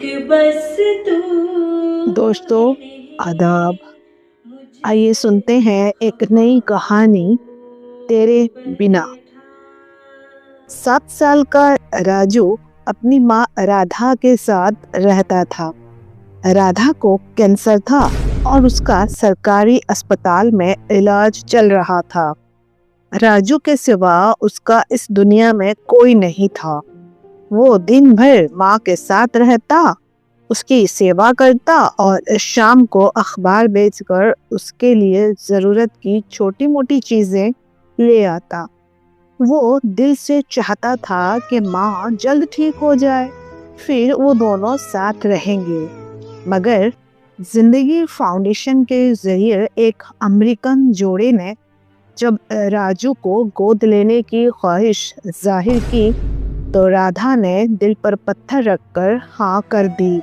बस तू दोस्तों आदाब। आइए सुनते हैं एक नई कहानी, तेरे बिना। 7 साल का राजू अपनी माँ राधा के साथ रहता था। राधा को कैंसर था और उसका सरकारी अस्पताल में इलाज चल रहा था। राजू के सिवा उसका इस दुनिया में कोई नहीं था। वो दिन भर माँ के साथ रहता, उसकी सेवा करता और शाम को अखबार बेचकर उसके लिए ज़रूरत की छोटी मोटी चीज़ें ले आता। वो दिल से चाहता था कि माँ जल्द ठीक हो जाए, फिर वो दोनों साथ रहेंगे। मगर जिंदगी फाउंडेशन के जरिए एक अमेरिकन जोड़े ने जब राजू को गोद लेने की ख्वाहिश जाहिर की, तो राधा ने दिल पर पत्थर रखकर हाँ कर दी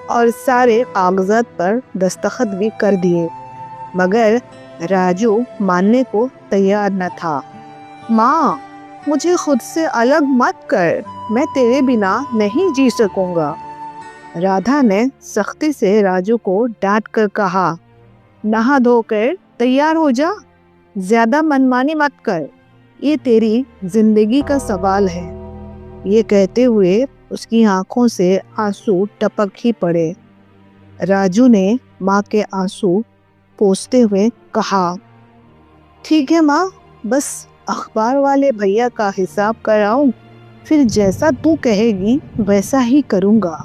और सारे कागजात पर दस्तखत भी कर दिए। मगर राजू मानने को तैयार न था। माँ, मुझे खुद से अलग मत कर, मैं तेरे बिना नहीं जी सकूंगा। राधा ने सख्ती से राजू को डांट कर कहा, नहा धोकर तैयार हो जा, ज्यादा मनमानी मत कर, ये तेरी जिंदगी का सवाल है। ये कहते हुए उसकी आंखों से आंसू टपक ही पड़े। राजू ने माँ के आंसू पोंछते हुए कहा, ठीक है माँ, बस अखबार वाले भैया का हिसाब कराऊं, फिर जैसा तू कहेगी वैसा ही करूंगा।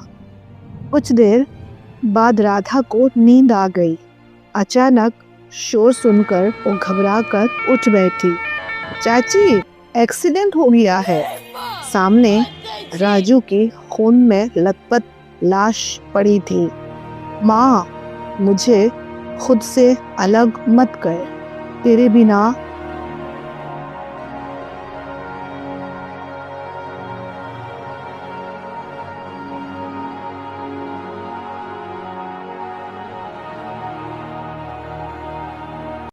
कुछ देर बाद राधा को नींद आ गई। अचानक शोर सुनकर वो घबराकर उठ बैठी। चाची, एक्सीडेंट हो गया है। सामने राजू की खून में लथपथ लाश पड़ी थी। माँ, मुझे खुद से अलग मत कर, तेरे बिना